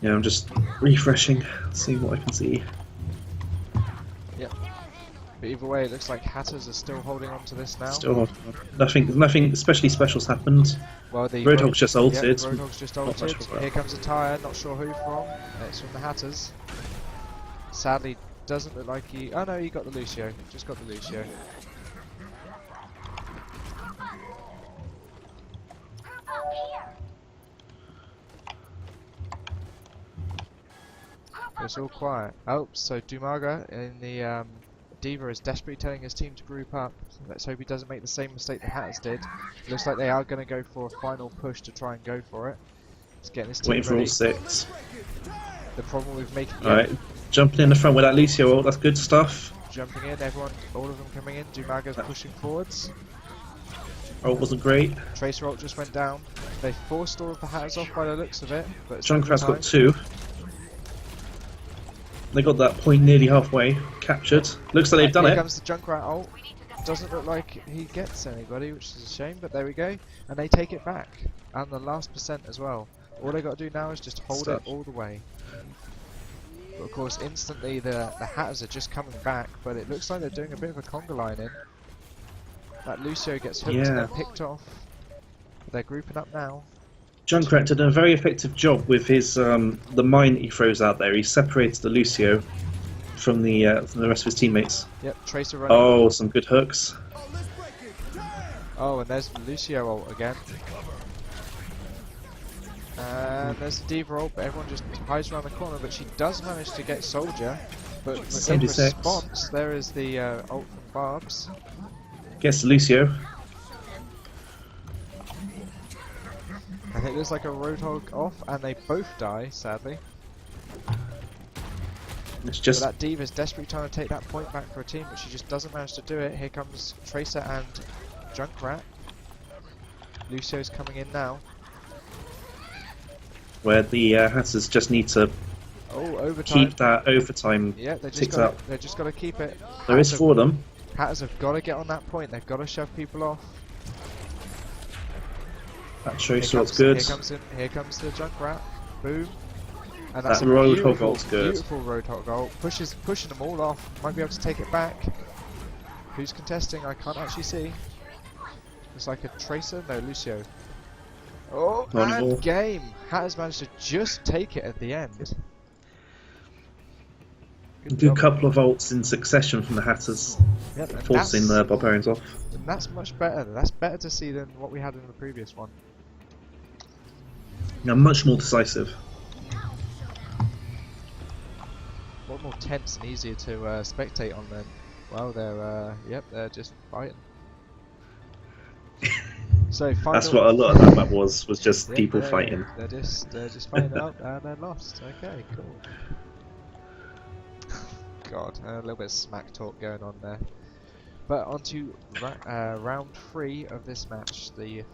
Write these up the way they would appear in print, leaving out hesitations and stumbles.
Yeah, I'm just refreshing, seeing what I can see. Yep. But either way, it looks like Hatters are still holding on to this now. Still nothing especially special's happened. Well, the Roadhog's just ulted. Yeah, Roadhog's just Not much ulted. more. Here comes a tire, not sure who from. It's from the Hatters. Sadly, doesn't look like he... Oh no, he got the Lucio. Just got the Lucio. It's all quiet. Oh, so Dumaga in the Diva is desperately telling his team to group up. Let's hope he doesn't make the same mistake the Hatters did. Looks like they are going to go for a final push to try and go for it. He's getting his team Waiting for ready. all 6. The problem with making... Alright, jumping in the front with that Lucio ult, that's good stuff. Jumping in, everyone, all of them coming in. Dumaga's pushing forwards. Ult wasn't great. Tracer ult just went down. They forced all of the Hatters off by the looks of it. But Junkrat's got 2. They got that point nearly halfway captured. Looks like they've done Here it. comes the Junkrat ult. Doesn't look like he gets anybody, which is a shame, but there we go. And they take it back. And the last percent as well. All they got to do now is just hold it all the way. But of course, instantly the Hatters are just coming back, but it looks like they're doing a bit of a conga line in. That Lucio gets hooked and then picked off. They're grouping up now. Junkrat did a very effective job with his the mine he throws out there. He separated the Lucio from the rest of his teammates. Yep, Tracer running. Oh, some good hooks. Oh, and there's Lucio ult again. And there's the Diva ult, but everyone just hides around the corner. But she does manage to get Soldier. But in 76. response, there is the ult from Barbs. Gets the Lucio. I think there's like a Roadhog off, and they both die, sadly. It's just But that Diva's desperately trying to take that point back for a team, but she just doesn't manage to do it. Here comes Tracer and Junkrat. Lucio's coming in now. where the Hatters just need to Oh, overtime. keep that overtime Yeah, they just ticks got up. they just got to keep it. There is 4 of them. Hatters have got to get on that point. They've got to shove people off. That shows what's good. Here comes the Junkrat. Boom. And That that's a Roadhog ult's good. beautiful Roadhog ult. Pushing them all off. Might be able to take it back. Who's contesting? I can't actually see. It's like a Tracer. No, Lucio. Oh, and game. Hatters managed to just take it at the end. Good couple of ults in succession from the Hatters, forcing the Barbarians off. And that's much better. That's better to see than what we had in the previous one. Now, much more decisive. A lot more tense and easier to spectate on then. Well, they're just fighting. So final... That's what a lot of that map was just people fighting. They're just fighting up and then lost. Okay, cool. God, a little bit of smack talk going on there. But on to round 3 of this match, the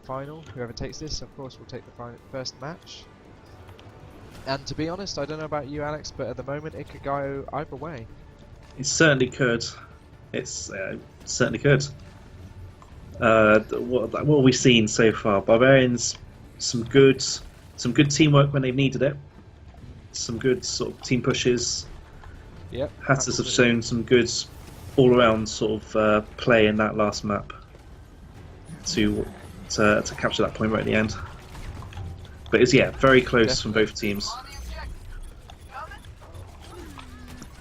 final. Whoever takes this, of course, will take the first match. And to be honest, I don't know about you, Alex, but at the moment it could go either way. It certainly could. It's certainly could. What have we seen so far? Barbarians, some good teamwork when they've needed it. Some good sort of team pushes. Yep. Hatters have shown some good all-around sort of play in that last map to capture that point right at the end. But it's very close from both teams.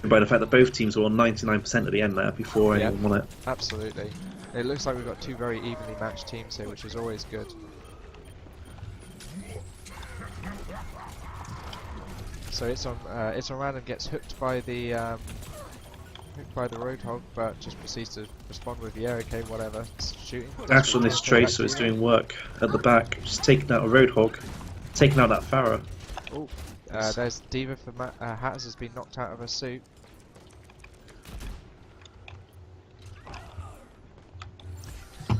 And by the fact that both teams were on 99% at the end there before anyone won it. Absolutely. It looks like we've got 2 very evenly matched teams here, which is always good. So it's on random, gets hooked by the Roadhog, but just proceeds to respond with okay, whatever, shooting. Dash on this Tracer is doing work at the back, just taking out a Roadhog, taking out that Pharaoh. Oh, there's Diva for Hatters has been knocked out of her suit.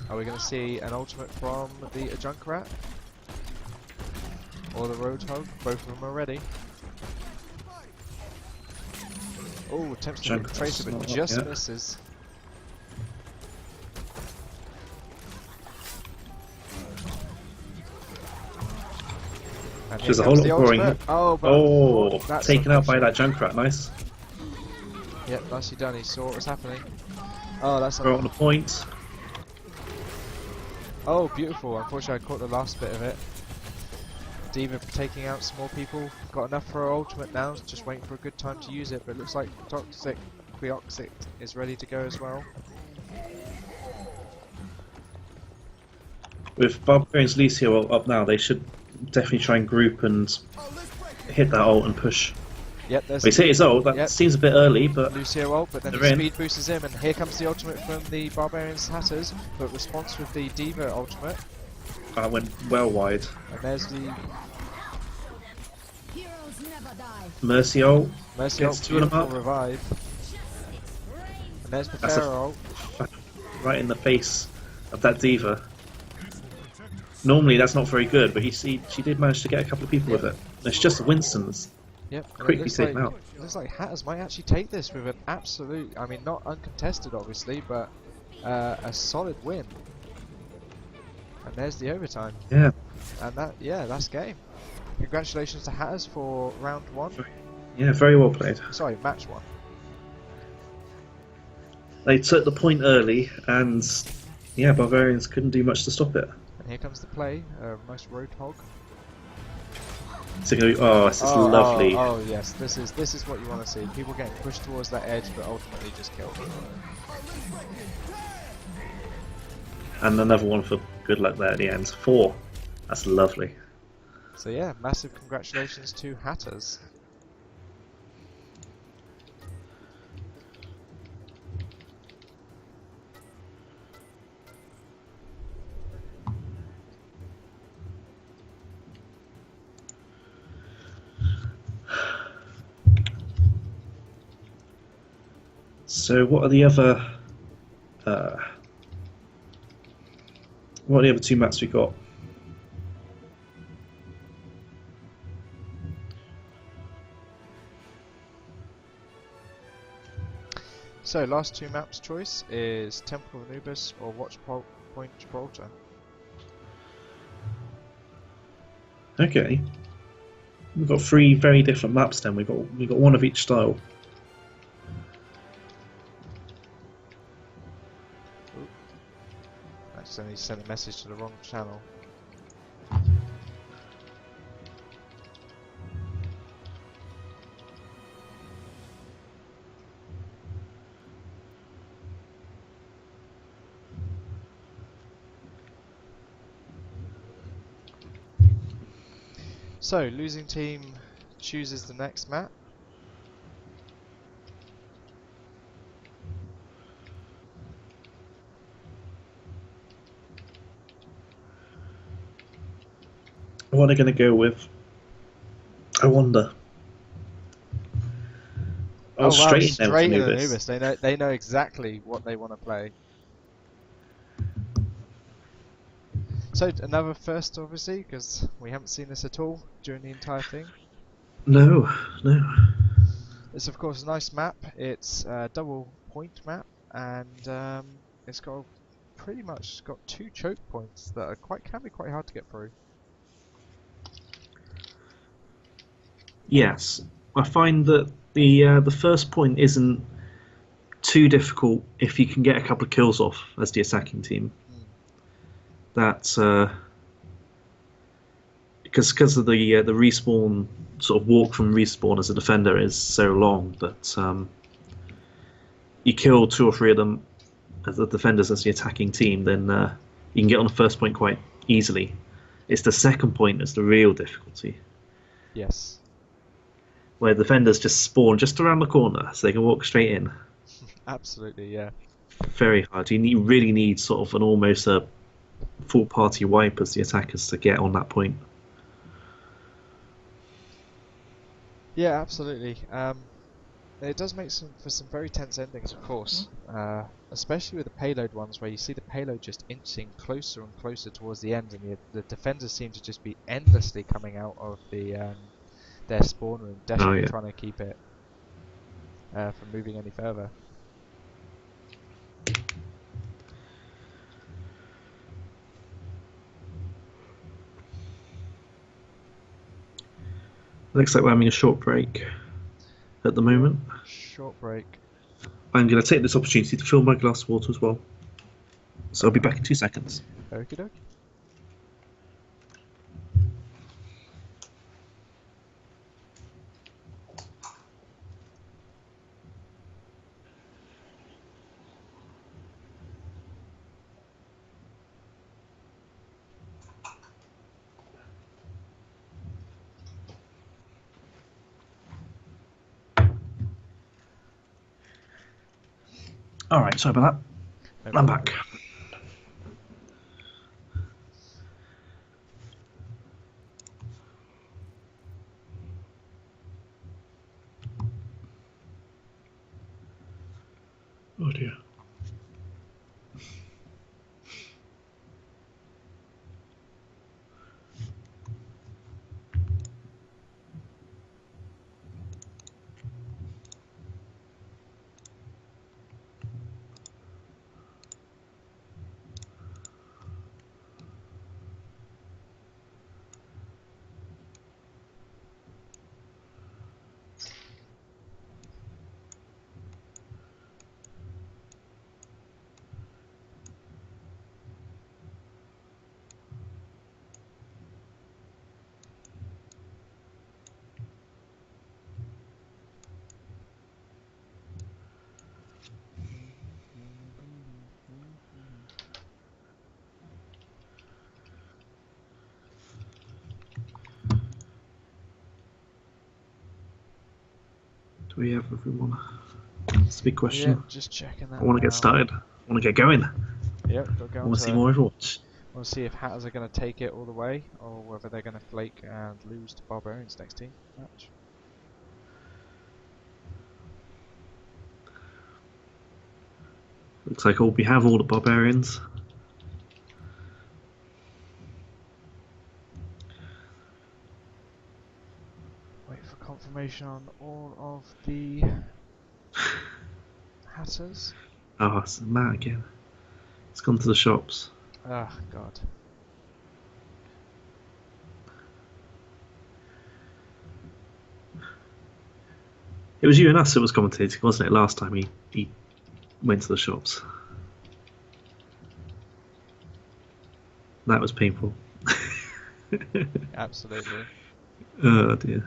Are we going to see an ultimate from the Junkrat? Or the Roadhog? Both of them are ready. Oh, attempts to hit the Tracer, but just misses. And here There's a comes whole the lot of pouring. ultimate. Oh, but Oh, that's taken out by unfortunate. that Junkrat. Nice. Yep, nicely done. He saw what was happening. Oh, that's Throw on the point. oh, beautiful. Unfortunately, I caught the last bit of it. D.Va taking out some more people. Got enough for her ultimate now. Just waiting for a good time to use it. But it looks like Toxic Quioxic is ready to go as well. With Barbarians Lucio up now, they should definitely try and group and hit that ult and push. Yep, there's He's hit his ult. That yep. seems a bit early, but Lucio ult, but then they're he in. speed boosts him, and here comes the ultimate from the Barbarians Hatters. But response with the D.Va ultimate, that went well wide. and there's the Mercy ult. Mercy Gets ult, two of them beautiful up. revive. And there's the That's a Pharaoh ult. right in the face of that D.Va. Normally that's not very good, but she did manage to get a couple of people with it. It's just Winston's Yep, and it quickly looks taken like, out. it looks like Hatters might actually take this with an absolute, I mean, not uncontested obviously, but a solid win. And there's the overtime. Yeah. And that's game. Congratulations to Hatters for round 1. Yeah, very well played. Sorry, match 1. They took the point early, and yeah, Barbarians couldn't do much to stop it. And here comes the play, nice Roadhog. So this is lovely. Oh yes, this is what you want to see. People getting pushed towards that edge, but ultimately just killed. And another one for good luck there at the end. 4. That's lovely. So yeah, massive congratulations to Hatters. So what are the other what are the other 2 maps we got? So last 2 maps choice is Temple of Anubis or Watch Point Gibraltar. Okay. We've got 3 very different maps then. We've got one of each style. I accidentally sent a message to the wrong channel. So, losing team chooses the next map. What are they going to go with? I wonder. Oh wow, straight in straight in Anubis. Anubis. They know exactly what they want to play. So another first, obviously, because we haven't seen this at all during the entire thing. No. It's of course a nice map. It's a double point map, and it's got pretty much got 2 choke points that are can be quite hard to get through. Yes, I find that the first point isn't too difficult if you can get a couple of kills off as the attacking team. That's because of the respawn sort of walk from respawn as a defender is so long that you kill 2 or 3 of them as the defenders as the attacking team, then you can get on the first point quite easily. It's the second point that's the real difficulty. Yes. Where defenders just spawn just around the corner so they can walk straight in. Absolutely, yeah. Very hard. You really need sort of almost a full party wipe as the attackers to get on that point. Yeah, absolutely. It does make for some very tense endings, of course. Especially with the payload ones, where you see the payload just inching closer and closer towards the end, and the defenders seem to just be endlessly coming out of their spawn room, desperately trying to keep it from moving any further. Looks like we're having a short break at the Yep. moment. Short break. I'm going to take this opportunity to fill my glass of water as well. So I'll be back in 2 seconds. Okie dokie. Alright, sorry about No that. I'm problem. back. Oh dear. Do we have everyone? That's a big question. Yeah, just checking that I want to now. get started. I want to get going. Yep, got to go I on want to to see more Overwatch. want to see if Hatters are going to take it all the way, or whether they're going to flake and lose to Barbarians next team match. Looks like we have all the Barbarians. Wait for confirmation on all of the Hatters. Oh, it's Matt again. It's gone to the shops. Ah, God. It was you and us that was commentating, wasn't it? Last time he went to the shops. That was painful. Absolutely. Oh dear.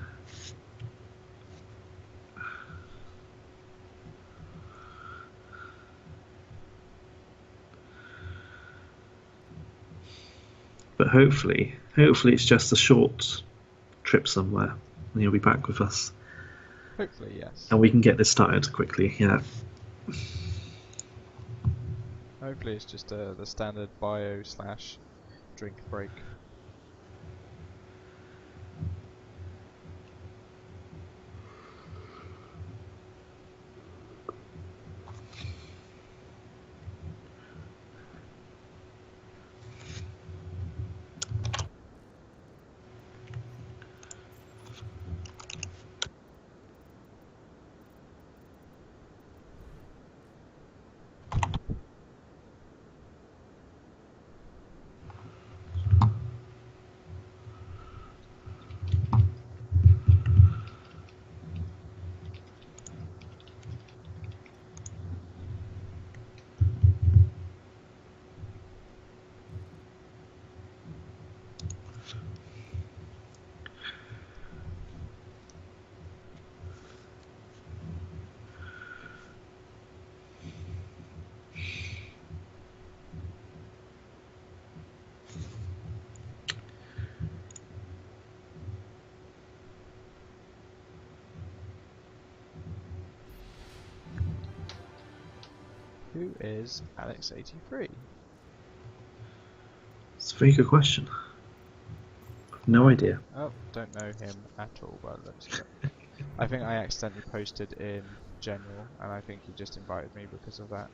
But hopefully it's just a short trip somewhere, and you'll be back with us, Hopefully, yes. and we can get this started quickly. Yeah. Hopefully it's just the standard bio slash drink break. Who is Alex83? It's a very good question. No idea. Oh, don't know him at all by the looks of it. I think I accidentally posted in general, and I think he just invited me because of that.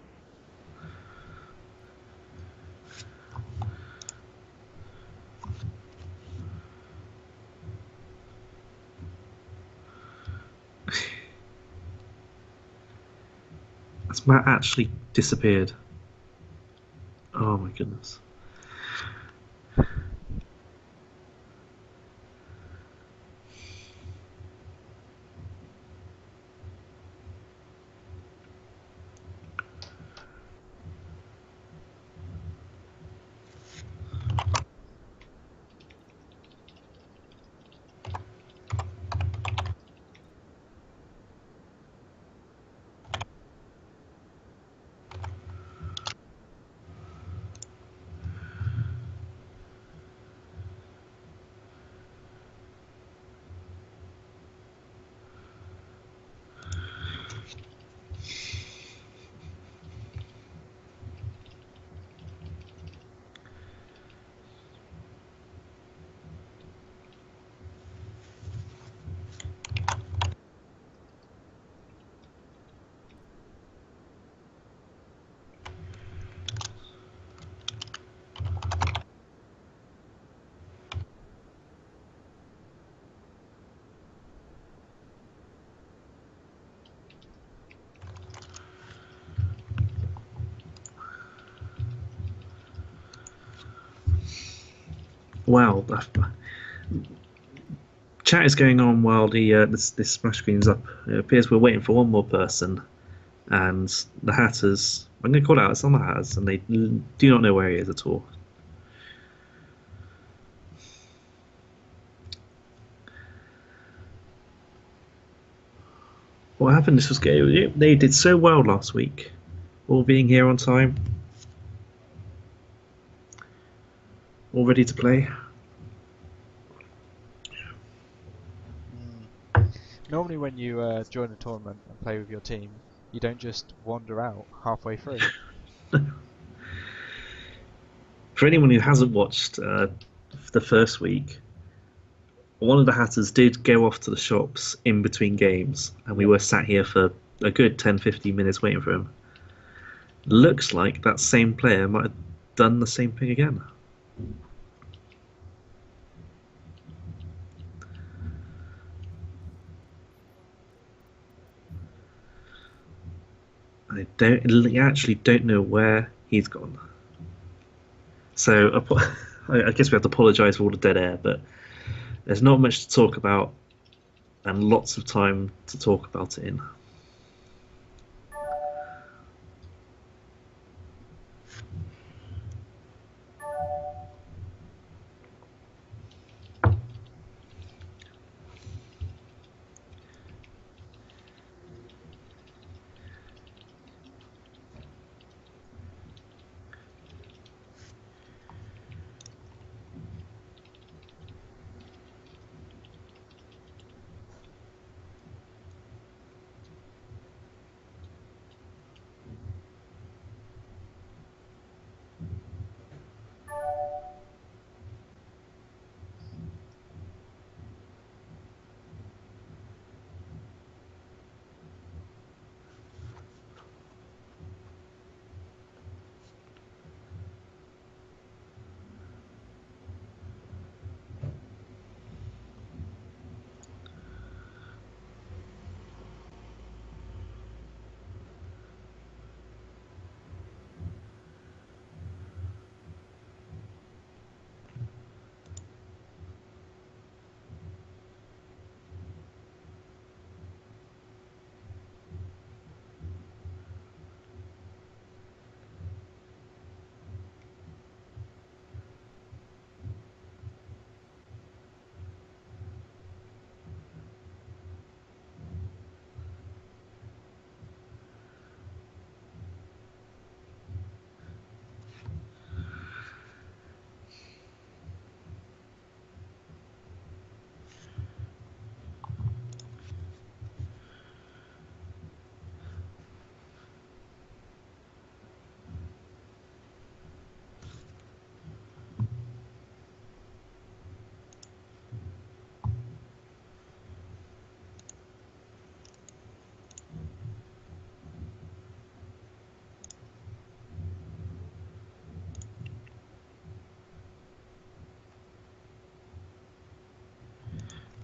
Has Matt actually disappeared? Oh my goodness. Wow. Chat is going on while this splash screen's up. It appears we're waiting for one more person, and the Hatters. I'm going to call it out. It's on the Hatters, and they do not know where he is at all. What happened? This was good. They did so well last week, all being here on time, all ready to play. Normally when you join a tournament and play with your team, you don't just wander out halfway through. For anyone who hasn't watched the first week, one of the Hatters did go off to the shops in between games, and we were sat here for a good 10-15 minutes waiting for him. Looks like that same player might have done the same thing again. I actually don't know where he's gone. So I guess we have to apologise for all the dead air, but there's not much to talk about and lots of time to talk about it in.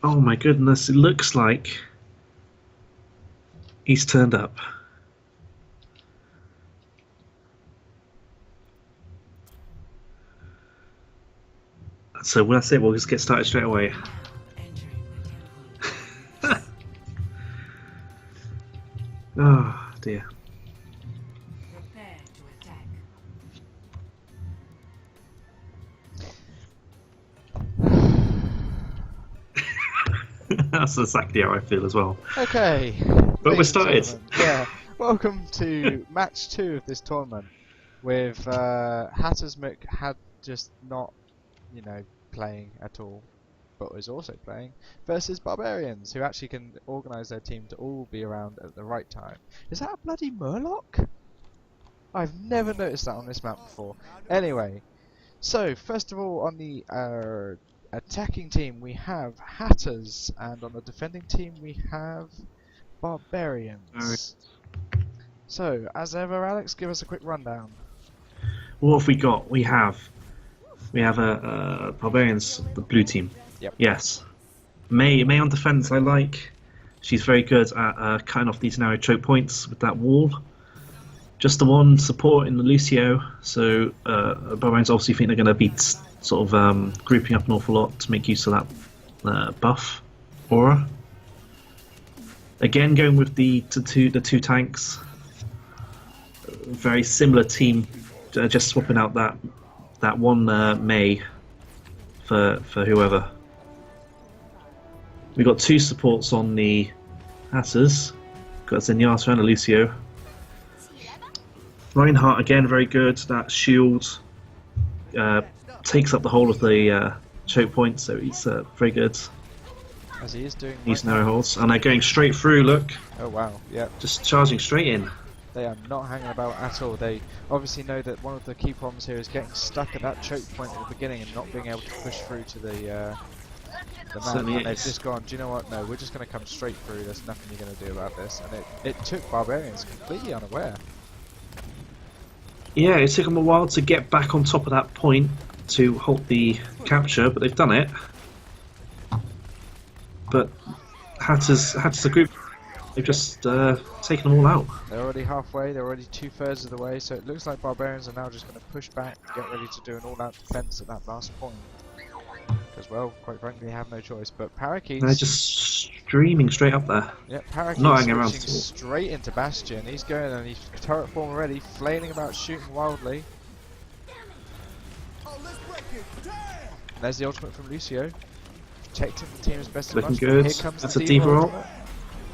Oh my goodness, it looks like he's turned up. So when I say we'll just get started straight away. Oh dear. Prepare to attack. That's exactly how I feel as well. Okay. But we're ladies and started. gentlemen, Yeah. Welcome to match 2 of this tournament with Hattersmick had just not, playing at all, but was also playing versus Barbarians, who actually can organise their team to all be around at the right time. Is that a bloody Murloc? I've never noticed that on this map before. Anyway, so first of all on the attacking team we have Hatters, and on the defending team we have Barbarians. So, as ever, Alex, give us a quick rundown. What have we got? We have Barbarians, the blue team. Yep. Yes. May on defense. I like. She's very good at cutting off these narrow choke points with that wall. just the one support in the Lucio. So Barbarians obviously think they're going to be sort of grouping up an awful lot to make use of that buff aura. Again, going with the two tanks. Very similar team, just swapping out that one May for whoever. We got two supports on the Hatters. Got Zenyatta and a Lucio. Reinhardt again very good. That shield takes up the whole of the choke point, so he's very good. As he is doing. Using arrow holes, and they're going straight through. Look. Oh wow! Yeah. Just charging straight in. They are not hanging about at all. They obviously know that one of the key problems here is getting stuck at that choke point at the beginning and not being able to push through to the map. And they've just gone, do you know what? No, we're just going to come straight through. There's nothing you're going to do about this. And it took Barbarians completely unaware. Yeah, it took them a while to get back on top of that point to halt the capture, but they've done it. But Hatters a group. They've just taken them all out. They're already halfway, they're already 2/3 of the way, so it looks like Barbarians are now just going to push back, get ready to do an all-out defense at that last point. Because, well, quite frankly, they have no choice. But Parakeets... They're just streaming straight up there. Yeah, Parakeets not hanging around switching straight into Bastion. He's going and he's turret form already, flailing about, shooting wildly. There's the ultimate from Lucio. Protecting the team as best as looking possible. good. Here comes That's the a D.Va ult.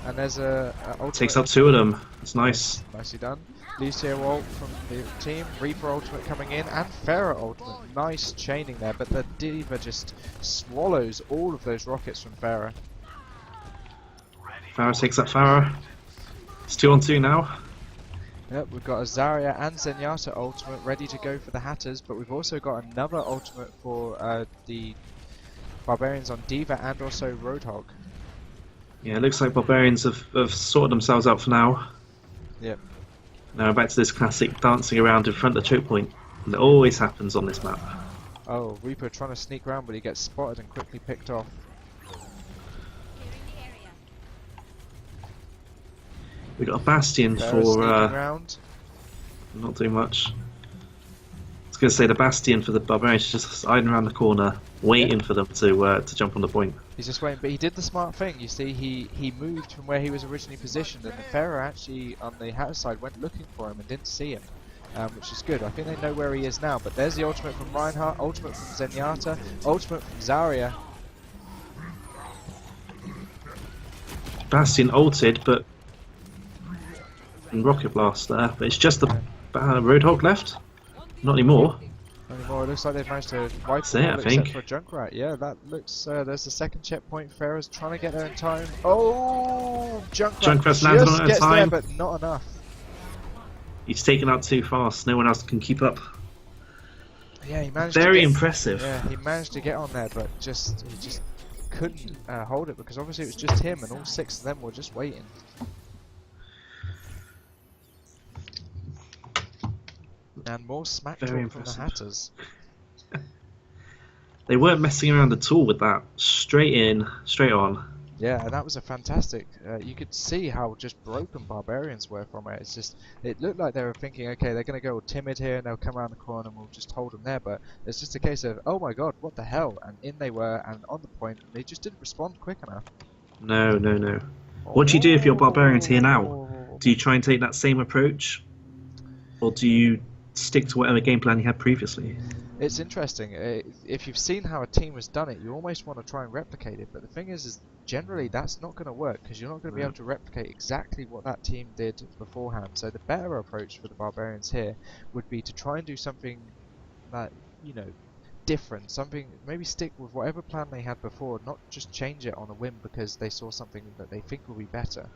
And there's a ultimate. Takes up two of them. That's nice. Nicely done. Lucio ult from the team. Reaper ultimate coming in. And Pharah ultimate. Nice chaining there. But the D.Va just swallows all of those rockets from Pharah. Pharah takes up Pharah. It's 2-on-2 now. Yep, we've got a Zarya and Zenyatta ultimate ready to go for the Hatters. But we've also got another ultimate for the Barbarians on D.Va and also Roadhog. Yeah, it looks like Barbarians have sorted themselves out for now. Yep. Now back to this classic dancing around in front of the choke point. And it always happens on this map. Oh, Reaper trying to sneak around, but he gets spotted and quickly picked off. We got a Bastion Pharah's for sneaking around. not doing much. I was going to say the Bastion for the Barbarians is just hiding around the corner, waiting for them to jump on the point. He's just waiting, but he did the smart thing. You see, he moved from where he was originally positioned, and the Pharah actually on the Hatter side went looking for him and didn't see him, which is good. I think they know where he is now. But there's the ultimate from Reinhardt, ultimate from Zenyatta, ultimate from Zarya. Bastion ulted, but and Rocket Blast there, but it's just the Roadhog left. Not anymore. Anymore. It looks like they've managed to wipe That's them it, all I except think. for a Junkrat. Yeah, that looks. There's the second checkpoint. Pharah's trying to get there in time. Oh, Junkrat's landed on it in gets time. there, but not enough. He's taken out too fast. No one else can keep up. Yeah, he managed. Very to get, impressive. Yeah, he managed to get on there, but he just couldn't hold it because obviously it was just him, and all 6 of them were just waiting. And more smack talk from the Hatters. They weren't messing around at all with that. Straight in, straight on. Yeah, and that was a fantastic. You could see how just broken Barbarians were from it. It's just, it looked like they were thinking, okay, they're going to go timid here and they'll come around the corner and we'll just hold them there. But it's just a case of, oh my god, what the hell? And in they were, and on the point, they just didn't respond quick enough. No. What do you do if you're Barbarians here now? Do you try and take that same approach? Or do you stick to whatever game plan you had previously? It's interesting. If you've seen how a team has done it, you almost want to try and replicate it. But the thing is generally that's not going to work because you're not going to be able to replicate exactly what that team did beforehand. So the better approach for the Barbarians here would be to try and do something that, you know, different. Something, maybe stick with whatever plan they had before, not just change it on a whim because they saw something that they think will be better.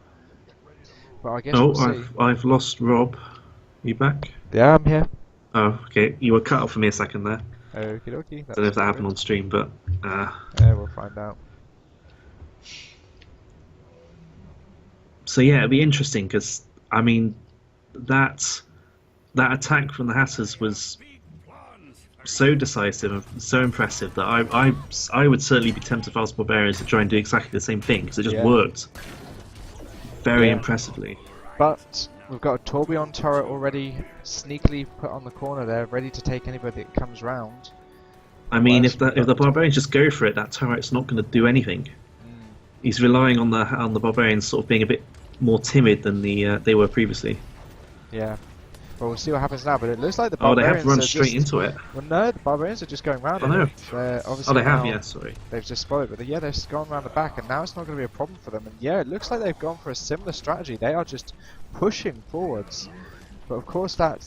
But I guess we'll see. I've lost Rob. You back? Yeah, I'm here. Oh, okay. You were cut off for me a second there. Okie dokie. I don't know if that happened on stream, but Yeah, we'll find out. So yeah, it'd be interesting because I mean, that attack from the Hatters was so decisive and so impressive that I would certainly be tempted if I was Barbarians to try and do exactly the same thing because it just worked very impressively. But We've got a Tourbillon turret already sneakily put on the corner there, ready to take anybody that comes round. I mean, What else if have we the got? Barbarians just go for it, that turret's not going to do anything. He's relying on the Barbarians sort of being a bit more timid than they were previously. Yeah. Well, we'll see what happens now, but it looks like the Oh, they Barbarians have run are straight just... into it. Well, no, the Barbarians are just going round I it. know. They're Oh, obviously they have, now- yeah, sorry. They've just spotted it, but yeah, they've gone around the back, and now it's not going to be a problem for them. And yeah, it looks like they've gone for a similar strategy. They are just pushing forwards. But of course, that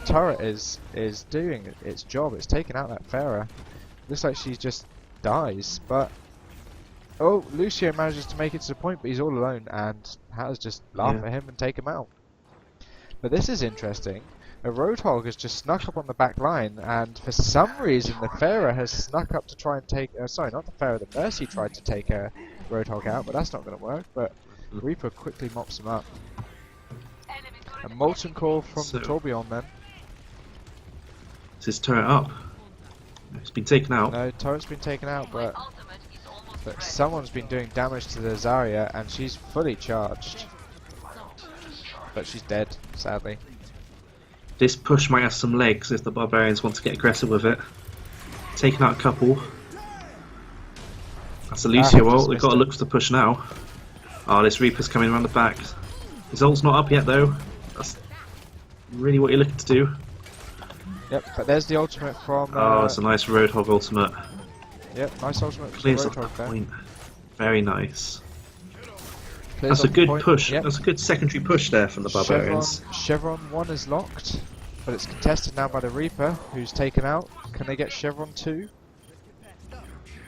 turret is doing its job. It's taking out that Pharah. Looks like she just dies, but oh, Lucio manages to make it to the point, but he's all alone, and has just laugh Yeah. at him and take him out. But this is interesting. A Roadhog has just snuck up on the back line, and for some reason the Pharah has snuck up to try and take... sorry, not the Pharah, the Mercy tried to take a Roadhog out, but that's not going to work. But Reaper quickly mops him up. A Molten Core from the Tourbillon then. Is his turret up? It's been taken out. No, turret's been taken out, but someone's been doing damage to the Zarya, and she's fully charged. But she's dead, sadly. This push might have some legs if the Barbarians want to get aggressive with it. Taking out a couple. That's a Lucio just ult. They've missed got to it. look for the push now. Oh, this Reaper's coming around the back. His ult's not up yet though. That's really what you're looking to do. Yep, but there's the ultimate from... Oh, it's a nice Roadhog ultimate. Yep, nice ultimate from Clears the off that Roadhog there. point. Very nice. Clears That's a off the good point. push. Yep. That's a good secondary push there from the Barbarians. Chevron 1 is locked, but it's contested now by the Reaper, who's taken out. Can they get Chevron 2?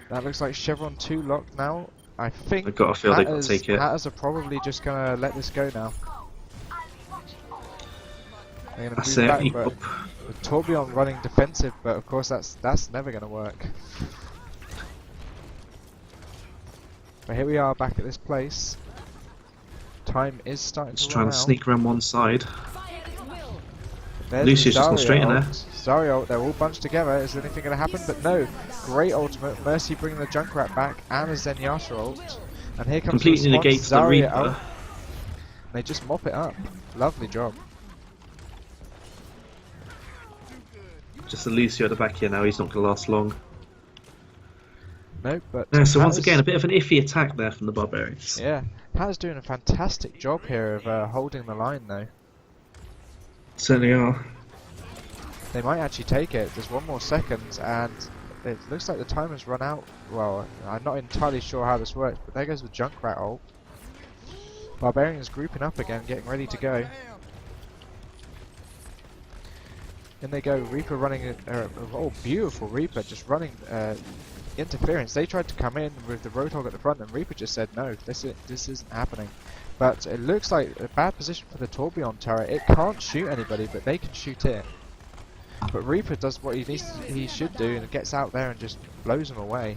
That looks like Chevron 2 locked now. I think I've got a feel they've got to take it. Hatters are probably just going to let this go now. They're going That's to it. move back, but the Tourbillon running defensive, but of course that's never going to work. But here we are back at this place. Time is starting Just to trying run to out. sneak around one side. There's Lucius the just gone Zarya straight in ult. there. Zarya ult, they're all bunched together. Is anything going to happen? But no. Great ultimate. Mercy bringing the Junkrat back and a Zenyatta ult. And here comes Completely the response. negates the Zarya Reaper. out. They just mop it up. Lovely job. Just a Lucio at the back here now. He's not going to last long. No, but Yeah, so once Hatters- again, a bit of an iffy attack there from the Barbarians. yeah, Hatters doing a fantastic job here of holding the line though. Certainly are. They might actually take it. There's one more second, and it looks like the time has run out. Well, I'm not entirely sure how this works, but there goes the Junkrat ult. Barbarians grouping up again, getting ready to go. In they go, Reaper running, oh beautiful Reaper, just running interference. They tried to come in with the Roadhog at the front, and Reaper just said no, this isn't happening. But it looks like a bad position for the Tourbillon turret. It can't shoot anybody, but they can shoot it. But Reaper does what he should do, and gets out there and just blows them away.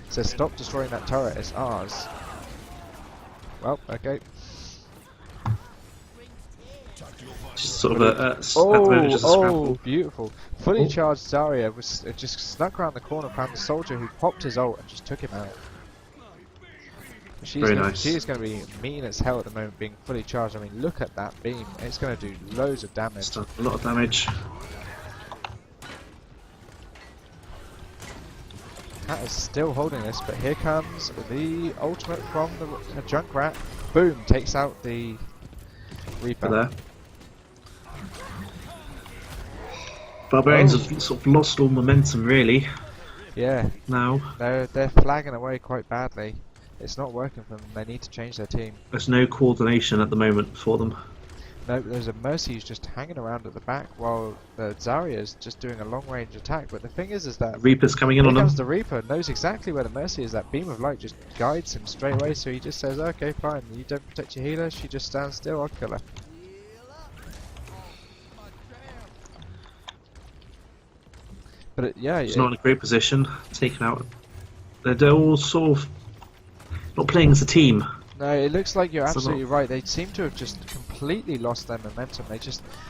Says stop destroying that turret, it's ours. Well, okay. Just sort of at the moment, just a scramble. Beautiful. Fully Oh. charged Zarya was just snuck around the corner, found the soldier who popped his ult and just took him out. Very nice. She is going to be mean as hell at the moment, being fully charged. I mean, look at that beam. It's going to do loads of damage. It's done a lot of damage. That is still holding this, but here comes the ultimate from the Junkrat. Boom! Takes out the Reaper. There. Barbarians Oh. have sort of lost all momentum really Yeah, now. they're flagging away quite badly. It's not working for them. They need to change their team. There's no coordination at the moment for them. No, there's a Mercy who's just hanging around at the back while the Zarya is just doing a long range attack. But the thing is that Reaper's coming in here on them. comes the Reaper, knows exactly where the Mercy is. That beam of light just guides him straight away. So he just says, "Okay, fine. You don't protect your healer. She just stands still. I'll kill her." But yeah, He's not in a great position. Taken out. They're all sort of not playing as a team. no, it looks like you're So absolutely right. They seem to have just completely lost their momentum.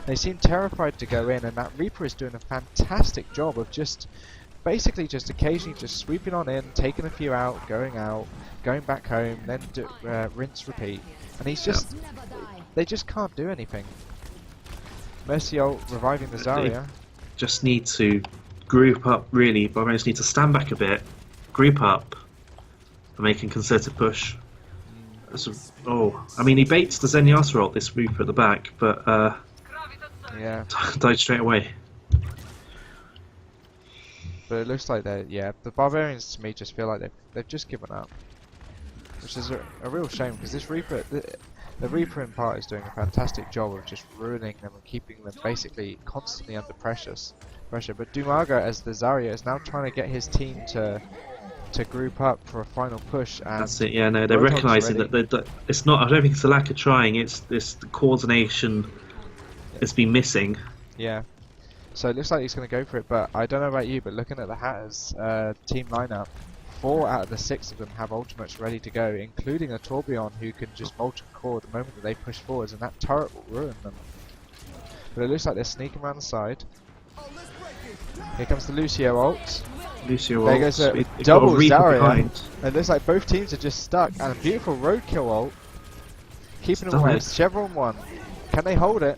They seem terrified to go in, and that Reaper is doing a fantastic job of just basically just occasionally just sweeping on in, taking a few out, going back home, then rinse, repeat. And he's just, they just can't do anything. Mercy ult reviving the Zarya. Just need to group up, really. Barbarians need to stand back a bit, group up, and make a concerted push. I mean, he baits the Zenyatta ult, this Reaper at the back, but yeah, died straight away. But it looks like the Barbarians to me just feel like they've just given up, which is a real shame because this Reaper, the Reaper in part is doing a fantastic job of just ruining them and keeping them basically constantly under pressure. But Dumaga as the Zarya is now trying to get his team to group up for a final push. And that's it. Yeah, no, they're recognising that it's not. I don't think it's a lack of trying. It's this the coordination has been missing. Yeah. So it looks like he's going to go for it, but I don't know about you, but looking at the Hatters team lineup, 4 out of the 6 of them have ultimates ready to go, including a Torbjorn who can just molten core the moment that they push forwards, and that turret will ruin them. But it looks like they're sneaking around the side. Here comes the Lucio ult. Lucio there goes a double Zarya. It looks like both teams are just stuck, and a beautiful roadkill ult. Keeping them away. Chevron 1. Can they hold it?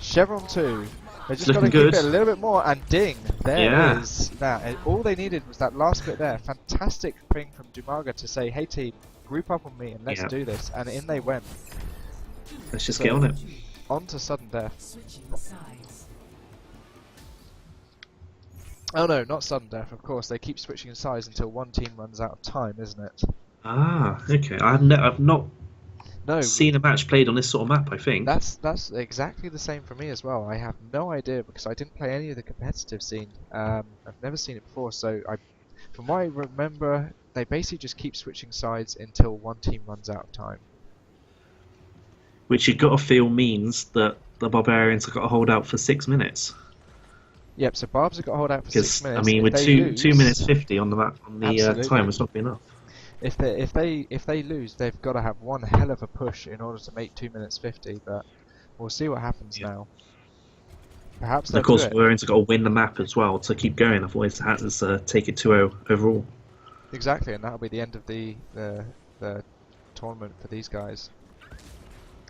Chevron 2. They just got to keep it a little bit more, and ding! There is that. And all they needed was that last bit there. Fantastic thing from Dumaga to say, hey team, group up on me and let's do this. And in they went. Let's just get on it. On to sudden death. Oh no, not sudden death, of course. They keep switching sides until one team runs out of time, isn't it? Ah, okay. I've not seen a match played on this sort of map, I think. That's exactly the same for me as well. I have no idea because I didn't play any of the competitive scene. I've never seen it before, so from what I remember, they basically just keep switching sides until one team runs out of time. Which you've got to feel means that the Barbarians have got to hold out for 6 minutes. Yep, so Barbs have got to hold out for 6 minutes. I mean, with 2 minutes 50 on the map, on the time, it's not enough. If they lose, they've got to have one hell of a push in order to make 2 minutes 50. But we'll see what happens now. Perhaps they'll do it. Of course, Barbarians have got to win the map as well to keep going. Otherwise, the Hatters take it 2-0 overall. Exactly, and that'll be the end of the tournament for these guys.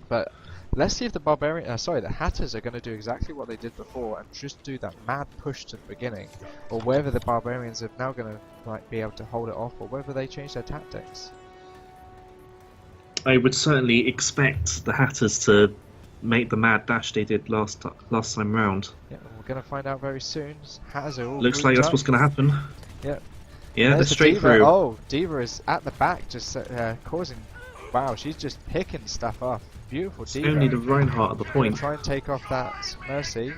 But let's see if the the Hatters are going to do exactly what they did before and just do that mad push to the beginning, or whether the Barbarians are now going to be able to hold it off, or whether they change their tactics. I would certainly expect the Hatters to make the mad dash they did last time round. Yeah, we're going to find out very soon. Hatters are all looks like that's what's going to happen. Yep. Yeah, they're straight through. Oh, D.Va is at the back, just causing. Wow, she's just picking stuff off. Beautiful D.Va. Only the Reinhardt at the point. Try and take off that Mercy.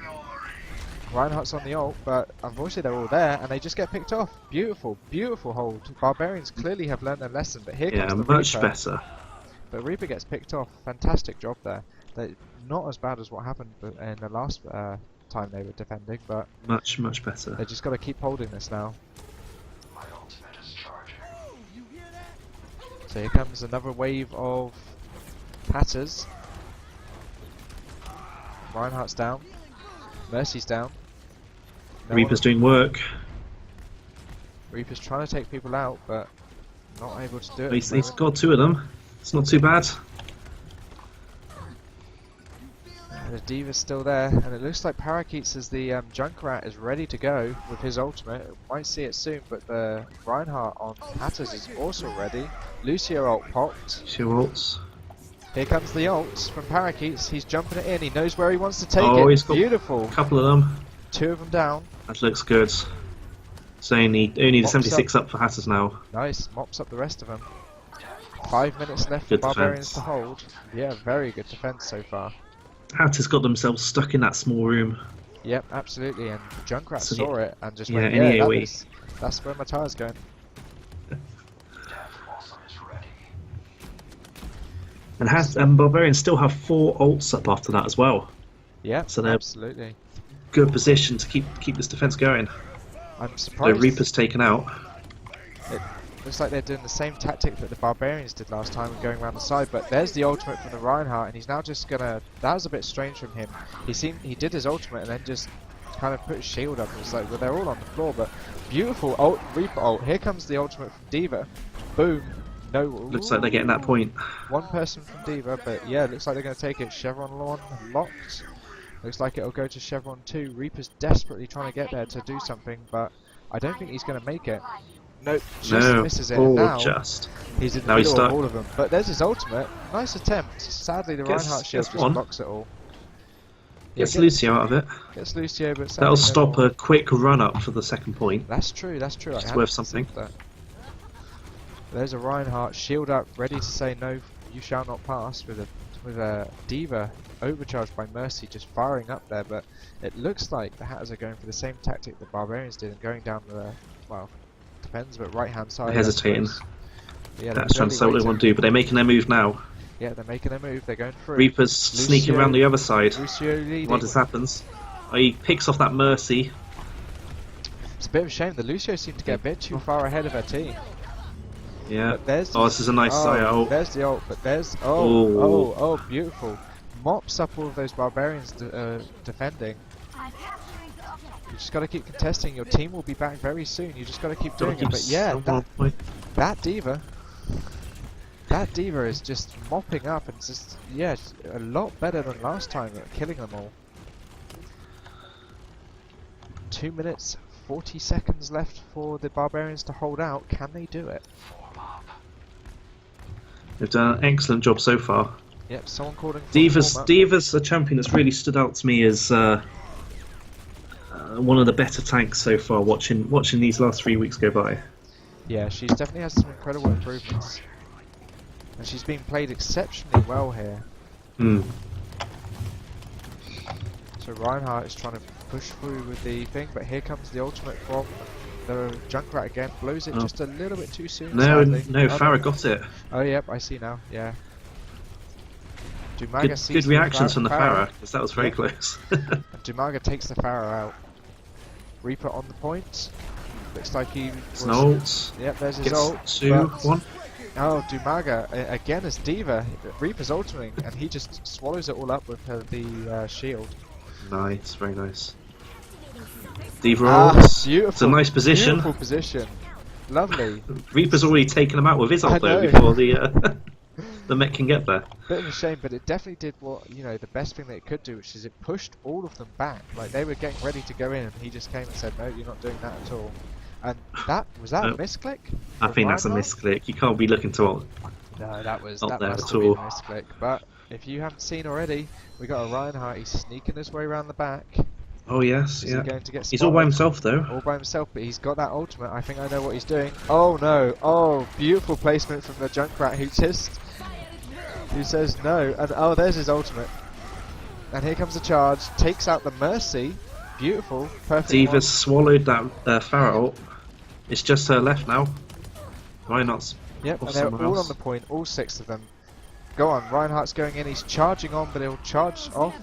Reinhardt's on the ult, but unfortunately they're all there and they just get picked off. Beautiful, beautiful hold. Barbarians clearly have learned their lesson, but here comes the much Reaper. Better. But Reaper gets picked off. Fantastic job there. Not as bad as what happened in the last time they were defending, but much better. They just got to keep holding this now. So here comes another wave of Hatters. Reinhardt's down. Mercy's down. Reaper's doing work. Reaper's trying to take people out, but not able to do it. He's got 2 of them. It's not too bad. The D.Va's still there, and it looks like Parakeets as the Junkrat is ready to go with his ultimate. Might see it soon, but the Reinhardt on Hatters is also ready. Lucio ult popped. Lucio ults. Here comes the ult from Parakeets. He's jumping it in. He knows where he wants to take it. He's got beautiful. A couple of them. 2 of them down. That looks good. So only the 76 up for Hatters now. Nice. Mops up the rest of them. 5 minutes left for Barbarians to hold. Yeah, very good defense so far. Hatters got themselves stuck in that small room. Yep, absolutely. And Junkrat saw it and just went, that's where my tire's going. And Barbarians still have 4 ults up after that as well. Yeah, so they're absolutely good position to keep this defense going. I'm surprised. The Reaper's taken out. It looks like they're doing the same tactic that the Barbarians did last time, going around the side. But there's the ultimate from the Reinhardt, and he's now just gonna. That was a bit strange from him. He did his ultimate and then just kind of put his shield up. It's like, well, they're all on the floor, but beautiful ult, Reaper ult. Here comes the ultimate from D.Va. Boom. No. Looks like they're getting that point. One person from D.Va, but yeah, looks like they're going to take it. Chevron 1 locked. Looks like it'll go to Chevron 2. Reaper's desperately trying to get there to do something, but I don't think he's going to make it. Nope, just misses it. Oh, now, just. he's in the Now he's middle of stuck. all of them. But there's his ultimate. Nice attempt. Sadly, the Reinhardt shield just one. blocks it all. Gets Lucio out of it. Gets Lucio, but sadly That'll no stop more. a quick run up for the second point. That's true, that's true. It's I worth hadn't something. considered that. There's a Reinhardt, shield up, ready to say no, you shall not pass, with a D.Va overcharged by Mercy just firing up there, but it looks like the Hatters are going for the same tactic the Barbarians did and going down the, well, depends, but right hand side. They're hesitating. Yeah, That's trying to say what they want to do, but they're making their move now. Yeah, they're making their move, they're going through. Reaper's sneaking around the other side. Lucio leading. What just happens? Oh, he picks off that Mercy. It's a bit of a shame, the Lucio seemed to get a bit too far ahead of her team. Yeah. But there's Oh, this is a nice side ult. There's the ult, but there's Oh. oh, beautiful. Mops up all of those Barbarians defending. You just got to keep contesting. Your team will be back very soon. You just got to keep doing it. But yeah, that D.Va is just mopping up and just a lot better than last time at killing them all. 2 minutes 40 seconds left for the Barbarians to hold out. Can they do it? They've done an excellent job so far. Yep, someone calling for D.Va's a champion that's really stood out to me as one of the better tanks so far. Watching these last 3 weeks go by. Yeah, she's definitely has some incredible improvements, and she's being played exceptionally well here. Hmm. So Reinhardt is trying to push through with the thing, but here comes the ultimate from the Junkrat again. Blows it just a little bit too soon. No, sadly. no, Farah got it. Oh yep, I see now. Yeah. Dumaga sees Good the reactions from the Farah, because that was very close. And Dumaga takes the Farah out. Reaper on the point. Looks like he was... ult. Yep, there's his Gets ult. 2, but- 1. Oh, Dumaga again as D.Va. Reaper's ultimate, and he just swallows it all up with the shield. Nice, very nice. D.Va ults. Beautiful. It's a nice position. Beautiful position. Lovely. Reaper's already taken him out with his I ult though know. before the the mech can get there. Bit of a shame, but it definitely did what, the best thing that it could do, which is it pushed all of them back. Like, they were getting ready to go in, and he just came and said, no, you're not doing that at all. And was that a misclick? I think that's a Reinhardt? misclick. You can't be looking to ult. No, that must there have at been all. a misclick. But if you haven't seen already, we got a Reinhardt. He's sneaking his way around the back. Oh yes, Is yeah. he going to get He's all by spotted? himself though. All by himself, but he's got that ultimate. I think I know what he's doing. Oh no! Oh, beautiful placement from the Junkrat who says no, and oh, there's his ultimate. And here comes the charge, takes out the Mercy. Beautiful, perfect. D.Va's swallowed that Farah ult. It's just her left now. Why not? Yep, off and they're somewhere all else? on the point, all 6 of them. Go on, Reinhardt's going in, he's charging on, but he'll charge off.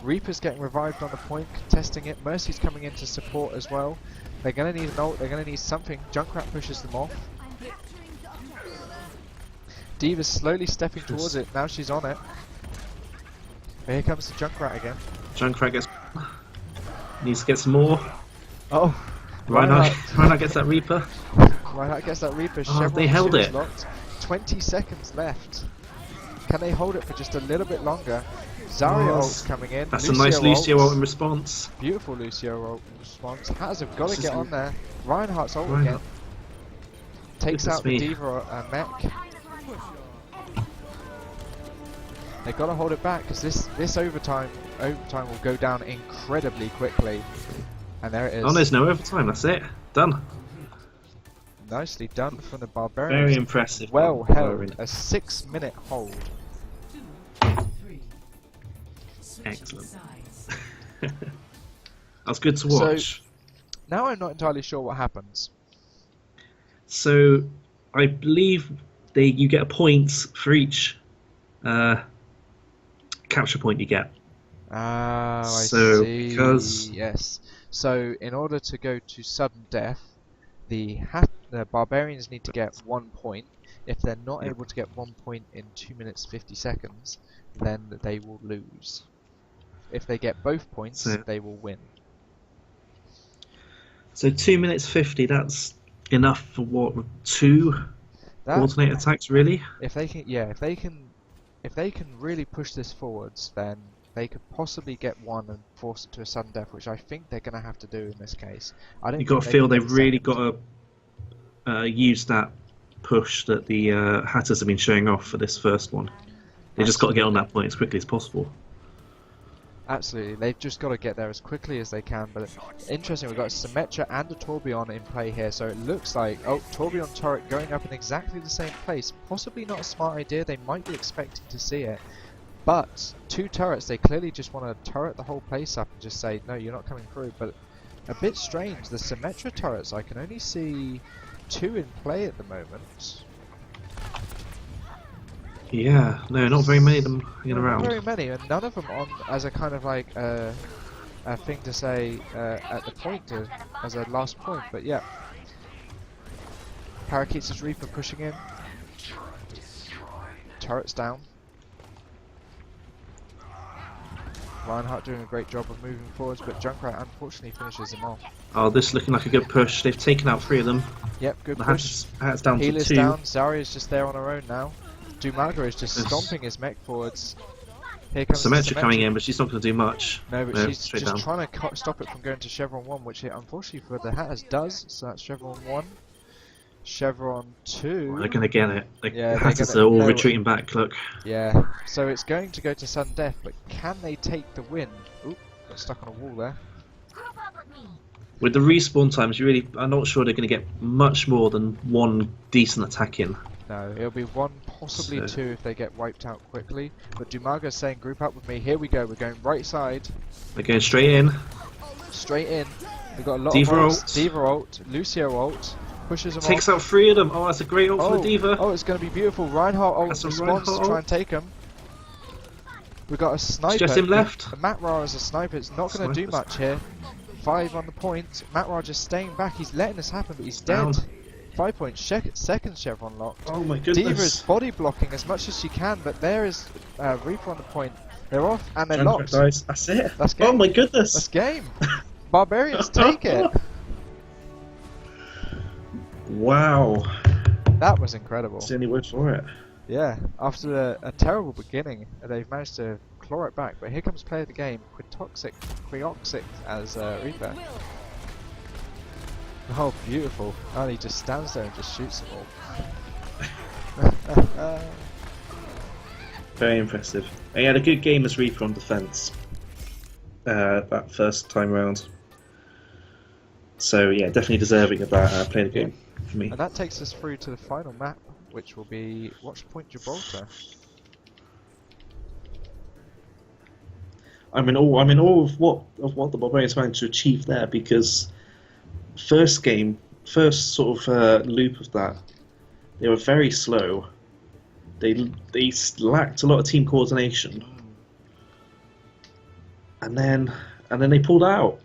Reaper's getting revived on the point, contesting it. Mercy's coming in to support as well. They're going to need an ult, they're going to need something. Junkrat pushes them off. D.Va's slowly stepping towards it, now she's on it. But here comes the Junkrat again. Junkrat gets... needs to get some more. Oh! Reinhardt gets that Reaper. Reinhardt gets that Reaper. Oh, Chevron they held 2 is it. locked. 20 seconds left. Can they hold it for just a little bit longer? Zarya ult's coming in. That's a nice Lucio ults. ult in response. Beautiful Lucio ult in response. Hatters have got to This get is- on there. Reinhardt's ult again. Reinhardt. Takes Goodness out the me. D.Va mech. They've got to hold it back because this overtime will go down incredibly quickly. And there it is. Oh, there's no overtime. That's it. Done. Nicely done from the Barbarians. Very impressive. Well Barbarian. held. A 6-minute hold. 3. Excellent. Sides. That's good to watch. Now I'm not entirely sure what happens. So, I believe you get a point for each capture point you get. Ah, I So, see. because- Yes. So, in order to go to sudden death, the Barbarians need to get 1 point. If they're not Yep. able to get 1 point in 2 minutes 50 seconds, then they will lose. If they get both points, So- they will win. So 2 minutes 50. That's enough for what? 2 That coordinated attacks, really? if they can, yeah, if they can really push this forwards, then they could possibly get one and force it to a sudden death, which I think they're going to have to do in this case. I don't You think got to they feel can get they've a really second. got to use that push that the Hatters have been showing off for this first one. They just got to get on that point as quickly as possible. Absolutely, they've just got to get there as quickly as they can. But interesting, we've got a Symmetra and a Tourbillon in play here, so it looks like, oh, Tourbillon turret going up in exactly the same place. Possibly not a smart idea, they might be expecting to see it. But 2 turrets, they clearly just want to turret the whole place up and just say, no, you're not coming through. But a bit strange, the Symmetra turrets, I can only see 2 in play at the moment. Yeah, no, not very many of them hanging Not around. very many, and none of them on as a kind of like a thing to say at the point as a last point. But yeah, Parakeets' Reaper pushing in. Turrets down. Reinhardt doing a great job of moving forwards, but Junkrat unfortunately finishes him off. Oh, this is looking like a good push. They've taken out 3 of them. Yep, good The push. Hatters down to Healer's 2. down. Zarya's just there on her own now. Dumaga is just stomping his mech forwards. Here comes Symmetra coming in, but she's not going to do much. No, but she's straight just down. trying to stop it from going to Chevron 1, which it unfortunately for the Hatters does. So that's Chevron 1. Chevron 2. They're going to get it. Yeah, The they're Hatters gonna- are all no, retreating back, look. Yeah, so it's going to go to sudden death, but can they take the win? Oop, got stuck on a wall there. With the respawn times, I'm not sure they're going to get much more than 1 decent attack in. No, it'll be 1, possibly So- 2 if they get wiped out quickly. But Dumaga's saying, group up with me. Here we go. We're going right side, They're going straight in. straight in. We've got a lot Diva of ult. ults. Diva ult, Lucio ult, pushes them Takes off. out 3 of them. Oh, that's a great ult for the Diva. Oh, it's going to be beautiful. Reinhardt ult That's a response to Reinhardt try ult. and take him. We've got a sniper. just him left. The Matrar as a sniper. It's not going to do Snipers. much here. 5 on the point. Matrar just staying back. He's letting this happen, but he's Down. dead. 5 point second Chevron locked. Oh my Diva is goodness. body blocking as much as she can, but there is Reaper on the point. They're off and they're Junkrat locked. dies. That's it. That's Oh game. my goodness. That's game. Barbarians take it. Wow. That was incredible. That's the only word for it. Yeah, after a terrible beginning, they've managed to claw it back. But here comes player of the game, Quioxic as Reaper. Oh, beautiful. And he just stands there and just shoots them all. Very impressive. He had a good game as Reaper on defense that first time round. So yeah, definitely deserving of that play the game for me. And that takes us through to the final map, which will be Watch Point Gibraltar. I'm in awe of what the Barbarians managed to achieve there, because first sort of loop of that, they were very slow. They lacked a lot of team coordination, and then they pulled out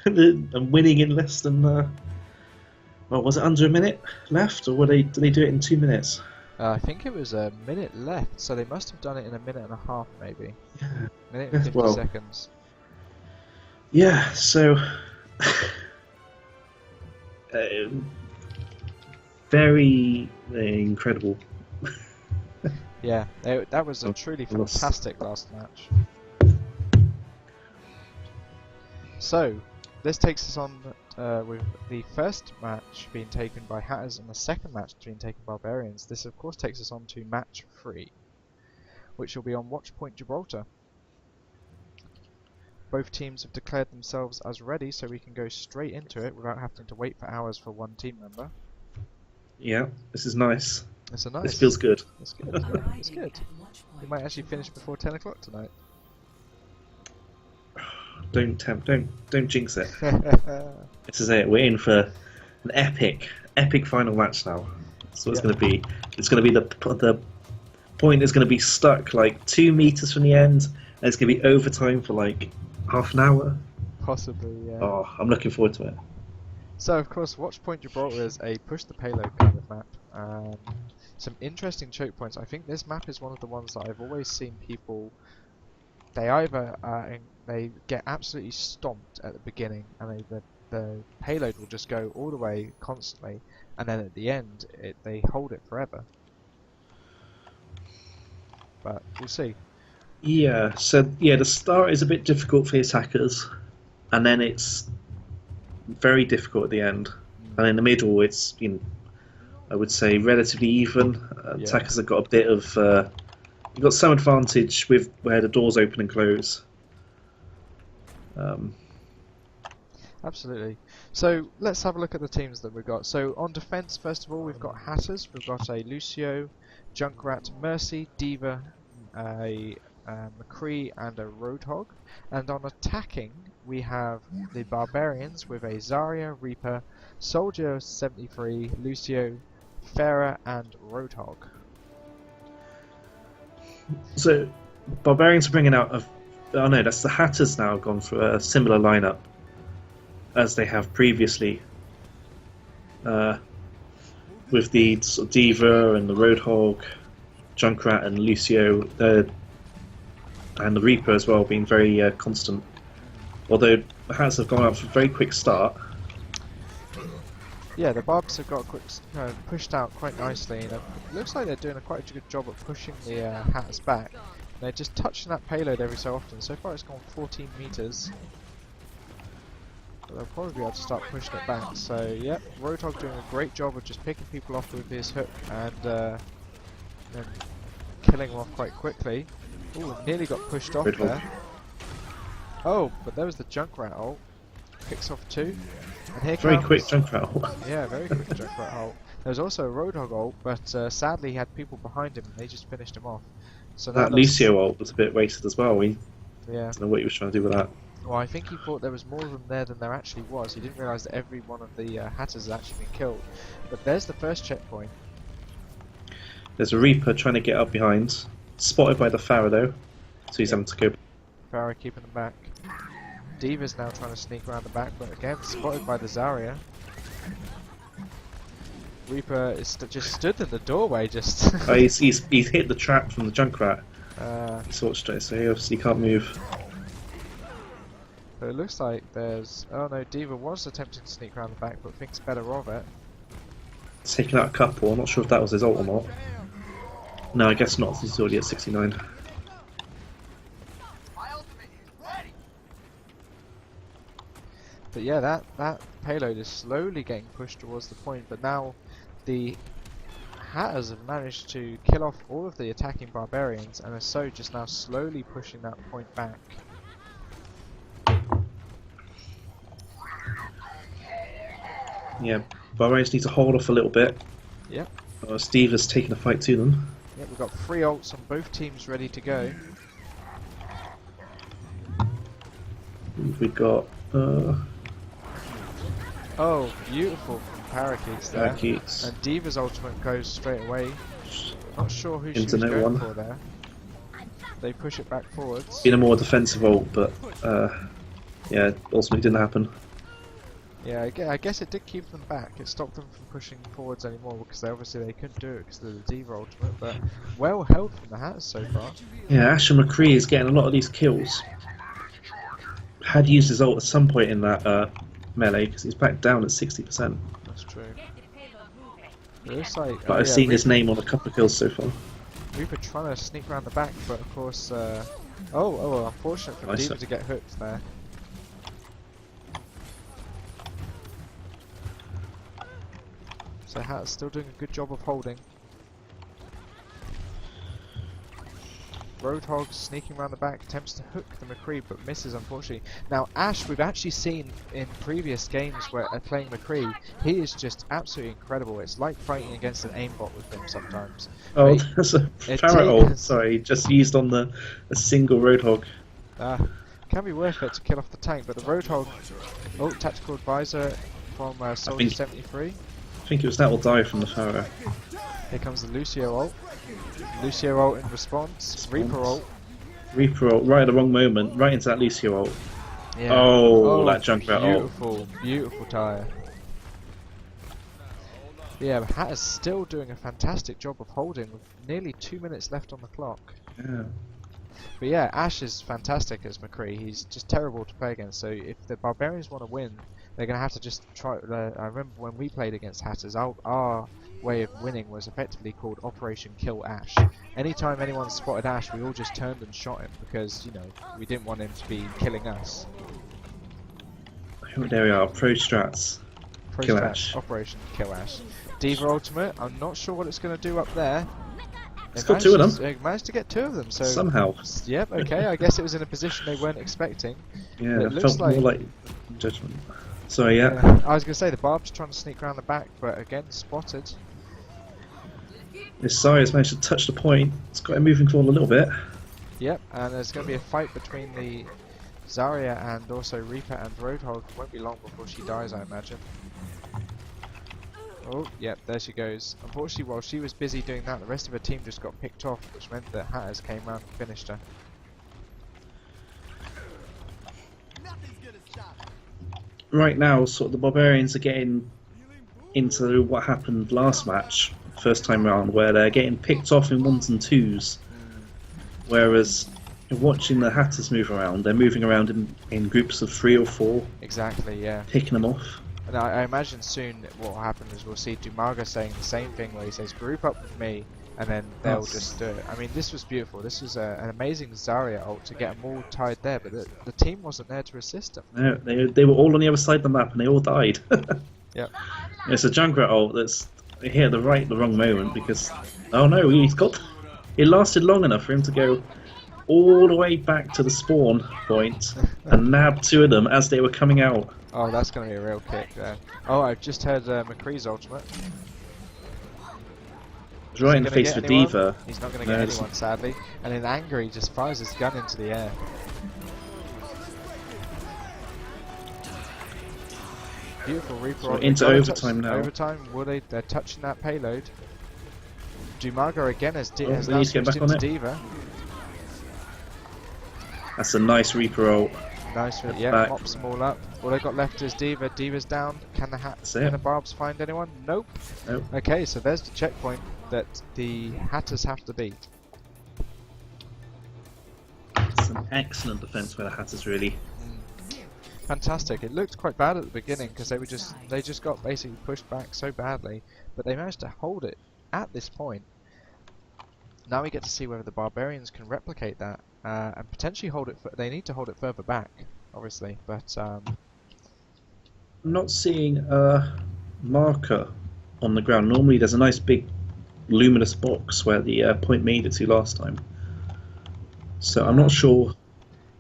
and winning in less than well, was it under a minute left, or did they do it in 2 minutes? I think it was a minute left, so they must have done it in a minute and a half, maybe. Yeah. Minute Yeah, and 50 well. seconds. Yeah, so very incredible. Yeah, that was a Oh, truly lost. fantastic last match. So, this takes us on with the first match being taken by Hatters and the second match being taken by Barbarians. This of course takes us on to match 3, which will be on Watch Point Gibraltar. Both teams have declared themselves as ready, so we can go straight into it without having to wait for hours for one team member. Yeah, this is nice. It's a nice. This feels good. It's good. Yeah, it's good. We might actually finish before 10 o'clock tonight. Don't jinx it. This is it. We're in for an epic final match now. So it's Yeah. going to be. It's going to be the point is going to be stuck like 2 meters from the end, and it's going to be overtime for like half an hour. Possibly, yeah. Oh, I'm looking forward to it. So, of course, Watch Point Gibraltar is a push the payload kind of map. Some interesting choke points. I think this map is one of the ones that I've always seen people. They either they get absolutely stomped at the beginning, and the payload will just go all the way constantly, and then at the end they hold it forever. But we'll see. Yeah, so yeah, the start is a bit difficult for the attackers, and then it's very difficult at the end. And in the middle, it's I would say relatively even. Yeah. Attackers have got a bit of you've got some advantage with where the doors open and close. Absolutely. So let's have a look at the teams that we've got. So on defense, first of all, we've got Hatters. We've got a Lucio, Junkrat, Mercy, Diva, a McCree, and a Roadhog. And on attacking, we have the Barbarians with a Zarya, Reaper, Soldier 73, Lucio, Pharah, and Roadhog. So Barbarians are bringing out oh no, that's the Hatters now gone for a similar lineup as they have previously, with the sort of Diva and the Roadhog, Junkrat and Lucio, and the Reaper as well being very constant. Although the Hatters have gone out for a very quick start. Yeah, the Barbs have got pushed out quite nicely, and it looks like they're doing quite a good job at pushing the Hatters back. They're just touching that payload every so often. So far it's gone 14 meters. But they'll probably be able to start pushing it back. So, yep, Roadhog doing a great job of just picking people off with his hook and then killing them off quite quickly. Ooh, nearly got pushed off there. Oh, but there was the Junkrat ult. Picks off 2. And here Very comes... quick Junkrat ult. Yeah, very quick Junkrat ult. There was also a Roadhog ult, but sadly he had people behind him and they just finished him off. So That Lucio ult was a bit wasted as well. I don't know what he was trying to do with that. Well, I think he thought there was more of them there than there actually was. He didn't realise that every one of the Hatters had actually been killed. But there's the first checkpoint. There's a Reaper trying to get up behind. Spotted by the Pharah though, so he's having to go. Pharah keeping them back. Diva's now trying to sneak around the back, but again spotted by the Zarya. Reaper is just stood in the doorway, just. Oh, he's hit the trap from the Junkrat. He saw it straight, so he obviously can't move. But it looks like there's... Oh no, Diva was attempting to sneak around the back, but thinks better of it. Taking out a couple. I'm not sure if that was his ult or not. No, I guess not. He's already at 69. But yeah, that payload is slowly getting pushed towards the point, but now the Hatters have managed to kill off all of the attacking Barbarians and are so just now slowly pushing that point back. Yeah, Barbarians need to hold off a little bit. Yep. Steve has taken a fight to them. Yep, we've got 3 ults on both teams ready to go. We've got Oh, beautiful from Parakeets there. Parakeets. And Diva's ultimate goes straight away. Not sure who she was Into no going one. for there. They push it back forwards. Been a more defensive ult, but yeah, ultimately didn't happen. Yeah, I guess it did keep them back. It stopped them from pushing forwards anymore because they couldn't do it because of the Diva ultimate. But well held from the Hatters so far. Yeah, Ash and McCree is getting a lot of these kills. Had used his ult at some point in that melee because he's back down at 60%. That's true. It looks like, But I've seen his name on a couple of kills so far. Reaper trying to sneak around the back, but of course, unfortunate for Nice. Diva to get hooked there. So Hatters still doing a good job of holding. Roadhog sneaking around the back, attempts to hook the McCree, but misses unfortunately. Now Ash, we've actually seen in previous games where playing McCree, he is just absolutely incredible. It's like fighting against an aimbot with him sometimes. Oh, But that's a Pharah ult. Sorry, just used on a single Roadhog. Can be worth it to kill off the tank, but the Roadhog, tactical advisor from Soldier 73. I think it was that will die from the Pharah. Here comes the Lucio ult. Lucio ult in response. Reaper ult. Reaper ult, right at the wrong moment, right into that Lucio ult. Yeah. Oh, that Junkrat ult. Beautiful, beautiful tire. Yeah, but Hatter's still doing a fantastic job of holding with nearly 2 minutes left on the clock. Yeah. But yeah, Ash is fantastic as McCree. He's just terrible to play against. So if the Barbarians want to win, they're going to have to just try. I remember when we played against Hatters, our way of winning was effectively called Operation Kill Ash. Anytime anyone spotted Ash, we all just turned and shot him because, you know, we didn't want him to be killing us. There we are, pro strats. Kill Ash. Operation Kill Ash. Diva ultimate, I'm not sure what it's going to do up there. It's got two of them. They managed to get two of them, so... Somehow. Yep, okay, I guess it was in a position they weren't expecting. Yeah, it it looks felt more like judgment. Sorry, yeah. I was going to say, the Barb's trying to sneak around the back, but again, spotted. This Zarya's managed to touch the point. It's got him moving forward a little bit. Yep, and there's going to be a fight between the Zarya and also Reaper and Roadhog. Won't be long before she dies, I imagine. Oh, yep, there she goes. Unfortunately, while she was busy doing that, the rest of her team just got picked off, which meant that Hatters came round and finished her. Right now, sort of the Barbarians are getting into what happened last match, first time round, where they're getting picked off in 1s and 2s. Whereas, watching the Hatters move around, they're moving around in groups of 3 or 4. Exactly, yeah. Picking them off. And I imagine soon what will happen is we'll see Dumaga saying the same thing where he says, group up with me, and then they'll just do it. I mean, this was beautiful. This was an amazing Zarya ult to get them all tied there, but the team wasn't there to assist them. No, they were all on the other side of the map and they all died. Yep. It's a Junkrat ult that's hit at the wrong moment because... Oh no, it lasted long enough for him to go all the way back to the spawn point and nab 2 of them as they were coming out. Oh, that's going to be a real kick there. Oh, I've just heard McCree's ultimate. It was right in the face of Diva. He's not going to get anyone, sadly. And in anger, he just fires his gun into the air. Beautiful Reaper. So into overtime now. Overtime, they're touching that payload. Dumaga again has they now need to get switched back on into it. Diva. That's a nice Reaper ult. Nice, yeah, back. mops them all up. All they got left is Diva. Diva's down. Can the Barbs find anyone? Nope. Nope. Okay, so there's the checkpoint that the Hatters have to beat. It's an excellent defense by the Hatters, really. Fantastic. It looked quite bad at the beginning because they just got basically pushed back so badly, but they managed to hold it at this point. Now we get to see whether the Barbarians can replicate that and potentially hold it. They need to hold it further back, obviously, but I'm not seeing a marker on the ground. Normally, there's a nice big luminous box where the point made it to last time. So I'm not sure.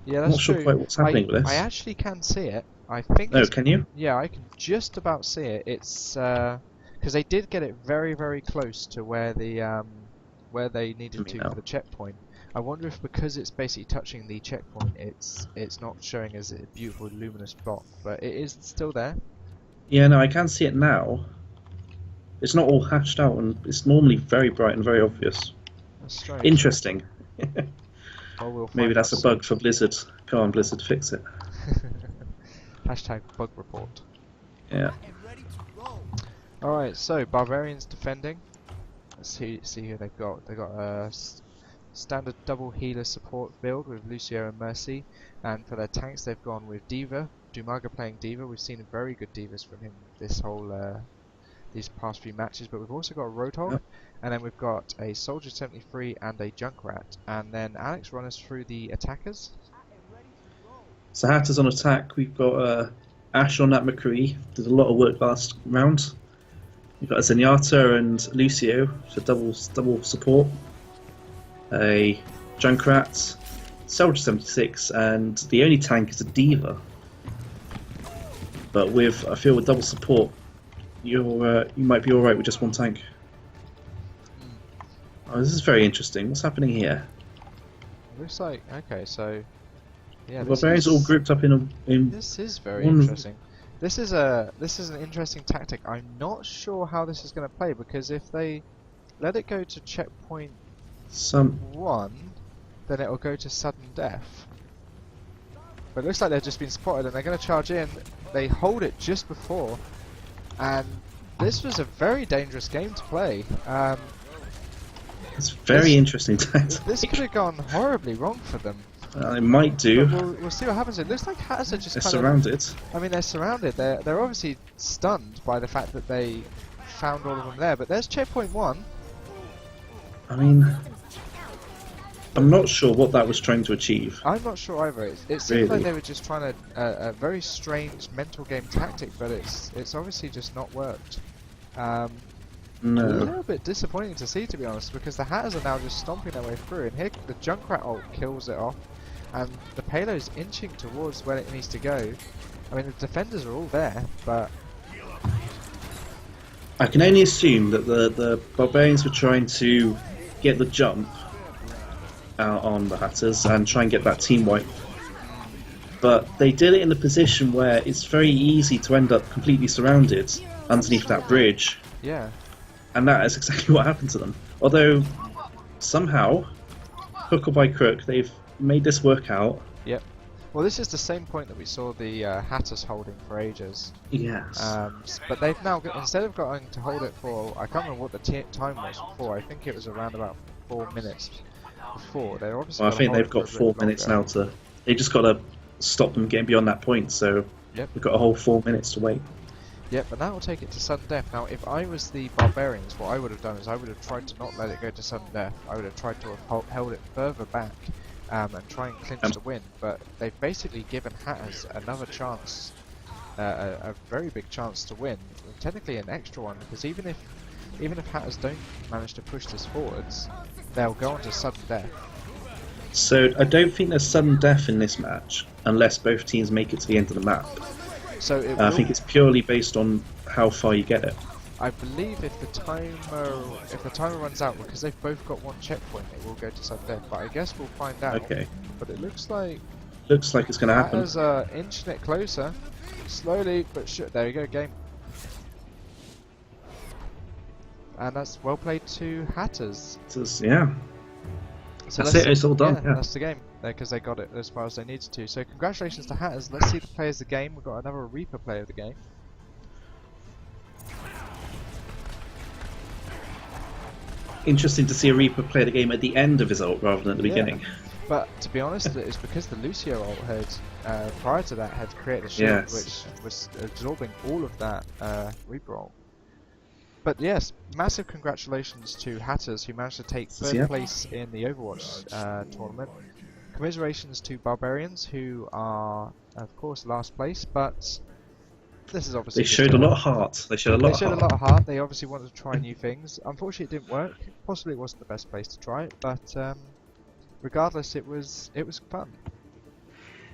yeah, I'm that's not sure true. quite what's happening with this. I actually can see it. I think. Oh, can you? Yeah, I can just about see it. It's because they did get it very, very close to where they needed to for the checkpoint. I wonder if because it's basically touching the checkpoint, it's not showing as a beautiful luminous block, but it is still there. Yeah, no, I can see it now. It's not all hashed out, and it's normally very bright and very obvious. That's strange. Interesting. Well, we'll Maybe find that's a out bug for Blizzard. Come on, Blizzard, fix it. soon. Hashtag bug report. Yeah. Alright, so Barbarians defending. Let's see who they've got. They've got a standard double healer support build with Lucio and Mercy, and for their tanks they've gone with Diva. Dumaga playing Diva. We've seen very good Divas from him this whole these past few matches, but we've also got a Roadhog, Yep. and then we've got a Soldier 73 and a Junkrat. And then Alex, run us through the attackers. So Hatters on attack. We've got Ash on that McCree. Did a lot of work last round. We've got a Zenyatta and Lucio, so double support. A Junkrat, Soldier 76, and the only tank is a Diva. But I feel with double support, you might be all right with just one tank. Oh, this is very interesting. What's happening here? Looks like okay, so yeah, The Barbarians all grouped up in. This is very one- interesting. This is an interesting tactic. I'm not sure how this is going to play because if they let it go to checkpoint 1, then it will go to sudden death. But it looks like they've just been spotted and they're going to charge in. They hold it just before, and this was a very dangerous game to play. It's very interesting tactic. This could have gone horribly wrong for them. It might do. But we'll see what happens. It looks like Hatters are just They're kind of... surrounded. I mean, they're surrounded. They're obviously stunned by the fact that they found all of them there. But there's checkpoint 1. I mean, I'm not sure what that was trying to achieve. I'm not sure either. It seems like they were just trying a very strange mental game tactic, but it's obviously just not worked. A No. little bit disappointing to see, to be honest, because the Hatters are now just stomping their way through, and here the Junkrat ult kills it off, and the payload's inching towards where it needs to go. I mean, the defenders are all there, but I can only assume that the Barbarians were trying to get the jump out on the Hatters and try and get that team wipe. But they did it in a position where it's very easy to end up completely surrounded underneath that bridge. yeah. And that is exactly what happened to them. Although, somehow, hook or by crook, they've made this work out. Yep. Well, this is the same point that we saw the Hatters holding for ages. Yes. But they've now, instead of going to hold it for, I can't remember what the time was before, I think it was around about 4 minutes before. They're obviously Well, I gonna think hold they've it for got a bit 4 minutes now longer. to... They just got to stop them getting beyond that point, so Yep. we've got a whole 4 minutes to wait. Yep, but that will take it to sudden death. Now, if I was the Barbarians, what I would have done is I would have tried to not let it go to sudden death. I would have tried to have held it further back and try and clinch the win. But they've basically given Hatters another chance, a very big chance to win. Technically an extra one, because even if Hatters don't manage to push this forwards, they'll go on to sudden death. So I don't think there's sudden death in this match unless both teams make it to the end of the map. So it I will, think it's purely based on how far you get it. I believe if the timer runs out, because they've both got one checkpoint, it will go to sudden death. But I guess we'll find out. Okay. But it looks like Looks like it's going to happen. Hatters inching it closer, slowly but sure. There you go, game. And that's well played to Hatters. Yeah. So That's it, it's all done, yeah. That's the game, because they got it as far as they needed to. So congratulations to Hatters. Let's see the players of the game. We've got another Reaper player of the game. Interesting to see a Reaper play the game at the end of his ult rather than at the Yeah. beginning. But to be honest, it's because the Lucio ult had, prior to that, had created a shield Yes. which was absorbing all of that Reaper ult. But yes, massive congratulations to Hatters, who managed to take third Yeah. place in the Overwatch tournament. Commiserations to Barbarians, who are, of course, last place, but this is obviously... They showed a lot of heart. They showed a lot of heart. They obviously wanted to try new things. Unfortunately, it didn't work. Possibly it wasn't the best place to try it, but regardless, it was fun.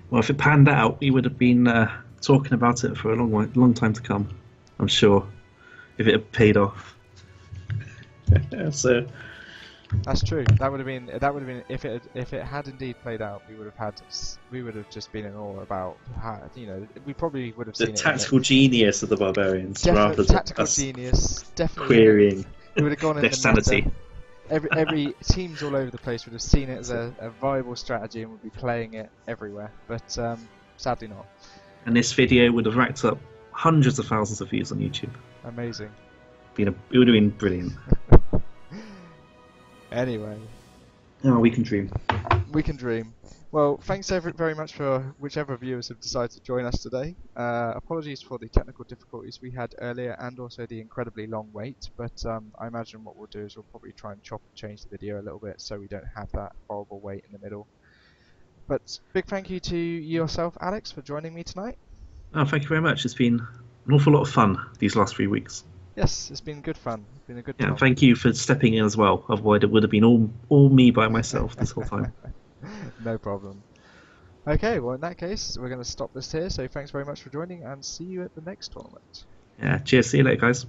Well, if it panned out, we would have been talking about it for a long time to come, I'm sure, if it had paid off. So That's true. That would have been if it had indeed played out. We would have just been in awe about how, we probably would have the seen tactical genius of the Barbarians, it. rather than Tactical us genius, definitely. querying It would have gone in their the sanity. meta. Every teams all over the place would have seen it as a viable strategy and would be playing it everywhere. But sadly not. And this video would have racked up hundreds of thousands of views on YouTube. Amazing. It would have been brilliant. Anyway, Oh, we can dream. we can dream. Well, thanks very much for whichever viewers have decided to join us today. Apologies for the technical difficulties we had earlier and also the incredibly long wait, but I imagine what we'll do is we'll probably try and chop and change the video a little bit so we don't have that horrible wait in the middle. But big thank you to yourself, Alex, for joining me tonight. Oh, thank you very much. It's been an awful lot of fun these last 3 weeks. Yes, it's been good fun. It's been a good Yeah, time. thank you for stepping in as well. Otherwise, it would have been all me by myself this whole time. No problem. Okay, well in that case, we're going to stop this here, so thanks very much for joining and see you at the next tournament. Yeah, cheers. See you later, guys.